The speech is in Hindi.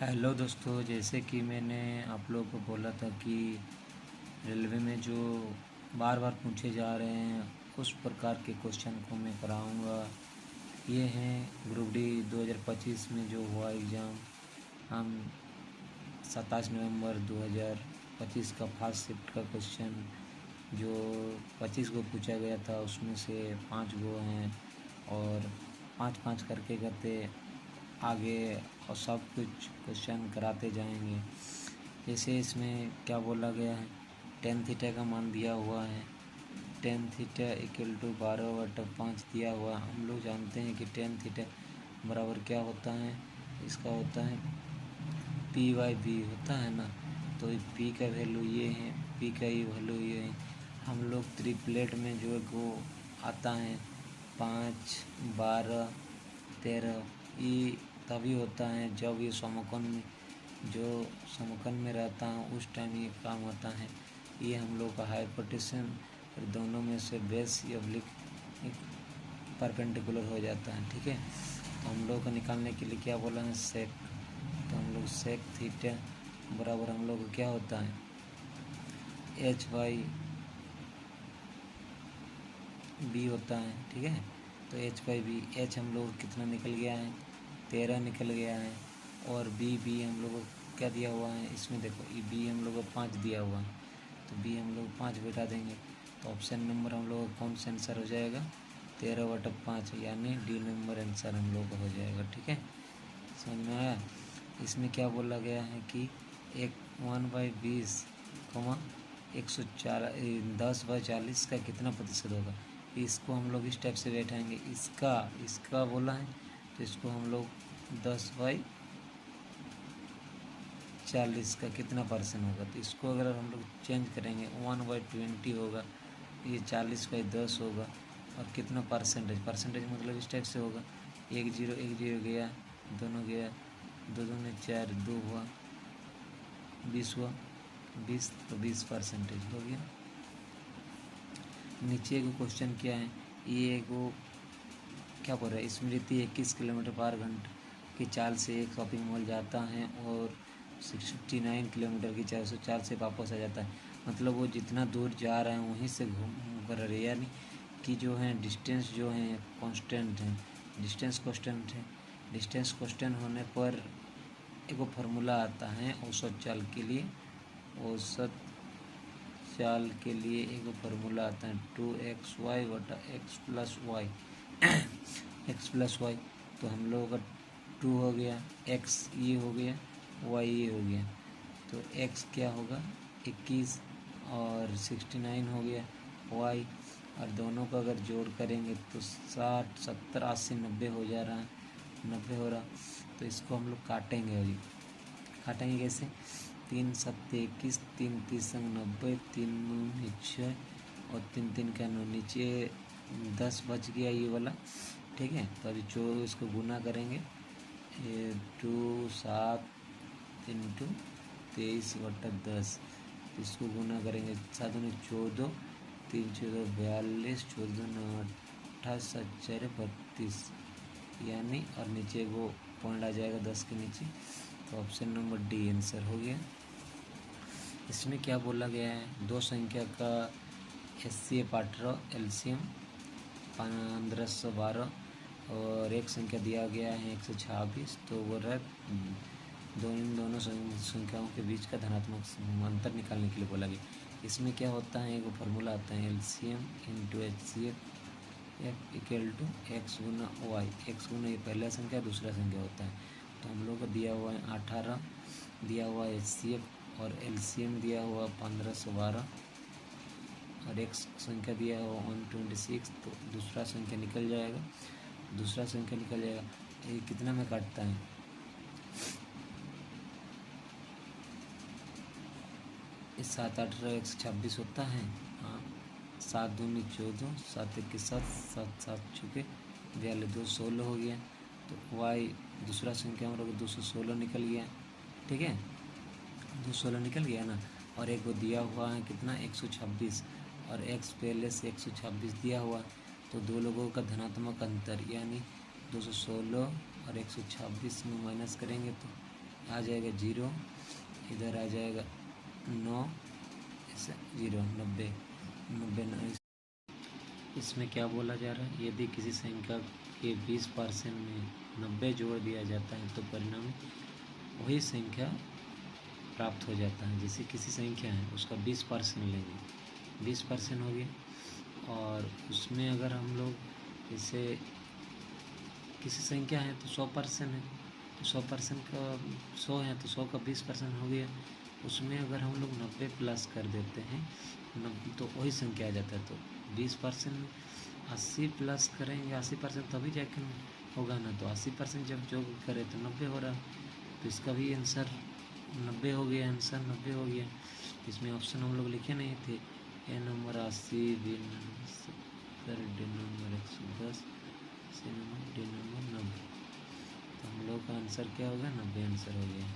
हेलो दोस्तों, जैसे कि मैंने आप लोगों को बोला था कि रेलवे में जो बार बार पूछे जा रहे हैं उस प्रकार के क्वेश्चन को मैं कराऊंगा। ये हैं ग्रुप डी 2025 में जो हुआ एग्ज़ाम। हम 27 नवंबर 2025 का फर्स्ट शिफ्ट का क्वेश्चन जो 25 को पूछा गया था उसमें से 5 गो हैं और 5-5 करके करते आगे और सब कुछ क्वेश्चन कराते जाएंगे। जैसे इसमें क्या बोला गया है, टेन थीटा का मान दिया हुआ है, टेन थीटा इक्वल टू 12/5 दिया हुआ है। हम लोग जानते हैं कि टेन थीटा बराबर क्या होता है, इसका होता है P/B होता है ना। तो P का वैल्यू ये है, P का ये वैल्यू ये है। हम लोग ट्रिपलेट में जो है वो आता है 5, 12, 13। ये तभी होता है जब ये समकोण में जो समकोण में रहता है उस टाइम ये काम होता है। ये हम लोग का हाइपोटेशन और दोनों में से बेस या ऑब्लिक परपेंडिकुलर हो जाता है। ठीक है, तो हम लोग को निकालने के लिए क्या बोला है, सेक। तो हम लोग सेक थीटा बराबर हम लोग को क्या होता है H/B होता है। ठीक है, तो H/B, H हम लोग कितना निकल गया है, 13 निकल गया है। और B हम लोग को क्या दिया हुआ है, इसमें देखो ये B हम लोग को 5 दिया हुआ है, तो B हम लोग 5 बैठा देंगे। तो ऑप्शन नंबर हम लोग का कौन सा आंसर हो जाएगा, 13/5, यानी डी नंबर आंसर हम लोग का हो जाएगा। ठीक है, समझ में आया। इसमें क्या बोला गया है कि 1/20, 10/40 का कितना प्रतिशत होगा। इसको हम लोग इस टाइप से बैठाएंगे, इसका बोला है तो इसको हम लोग 10/40 का कितना परसेंट होगा। तो इसको अगर हम लोग चेंज करेंगे 1/20 होगा, ये 40/10 होगा। और कितना परसेंटेज मतलब इस टाइप से होगा, 1 0 1 0 गया, दोनों गया, 2 2 में 4, 2 हुआ, 20 हुआ, 20 तो 20% हो गया। नीचे को क्वेश्चन क्या है, ये को क्या बोल रहा है, स्मृति 21 किलोमीटर/घंटा की चाल से एक शॉपिंग मॉल जाता है और 69 किलोमीटर की चाल से वापस आ जाता है। मतलब वो जितना दूर जा रहा है वहीं से घूम कर रहे, यानी कि जो है डिस्टेंस जो है कांस्टेंट है, डिस्टेंस कांस्टेंट होने पर एक फार्मूला आता है औसत चाल के लिए। औसत चाल के लिए एक फार्मूला आता है 2xy/x+y x+y। तो हम लोगों का 2 हो गया, x ये हो गया, y ये हो गया। तो x क्या होगा 21 और 69 हो गया y, और दोनों का अगर जोड़ करेंगे तो 60 70 80 90 हो जा रहा है, 90 हो रहा। तो इसको हम लोग काटेंगे अभी। काटेंगे कैसे, 3 7 21, 3 3 90, 3 9 6 और 3 3 का 9, नीचे 10 बच गया ये वाला। ठीक है, तो अभी जो इसको गुना करेंगे 2 7 इंटू 23/10, इसको गुना करेंगे 7 में 14, 3 14 42, 14 9 28, 7 4 32, यानी और नीचे वो पॉइंट आ जाएगा 10 के नीचे। तो ऑप्शन नंबर डी आंसर हो गया। इसमें क्या बोला गया है, दो संख्या का HCF 18 एलसीएम 1512 और एक संख्या दिया गया है 126, तो वो इन दोनों संख्याओं के बीच का धनात्मक अंतर निकालने के लिए बोला गया। इसमें क्या होता है, एक फार्मूला आता है LCM into HCF equal to x गुना y, x गुना ये पहला संख्या दूसरा संख्या होता है। तो हम लोग को दिया हुआ है 18 दिया हुआ है HCF और LCM दिया हुआ 1512 और एक संख्या दिया हुआ 126, तो दूसरा संख्या निकल जाएगा, ये कितना में काटता है, इस 7 18 126 होता है। हाँ, 7 दूनी 14, 7 1 7, 7 7 चुके 2 16 हो गया। तो y दूसरा संख्या हम लोग 216 निकल गया। ठीक है, 216 निकल गया ना। और एक वो दिया हुआ है कितना 126 और x पहले से 126 दिया हुआ, तो दो लोगों का धनात्मक अंतर यानी 216 और 126 में माइनस करेंगे तो आ जाएगा 0, इधर आ जाएगा 9, ऐसा 0, 90, 90। इसमें क्या बोला जा रहा है, यदि किसी संख्या के 20% में 90 जोड़ दिया जाता है तो परिणाम वही संख्या प्राप्त हो जाता है। जैसे किसी संख्या है उसका 20% लेंगे, 20% हो गया, और उसमें अगर हम लोग जैसे किसी संख्या है तो 100% है, तो 100% का 100 है तो 100 का 20% हो गया। उसमें अगर हम लोग 90 प्लस कर देते हैं तो वही संख्या आ जाता है। तो 20% 80 प्लस करेंगे, 80% तभी जाकर होगा ना। तो 80% जब जो करें तो 90 हो रहा, तो इसका भी आंसर 90 हो गया, आंसर 90 हो गया। इसमें ऑप्शन हम लोग लिखे नहीं थे, A number 80, B number 70, D number 110, C number, D number 90। तो हम लोग का आंसर क्या होगा, 90 आंसर हो गया।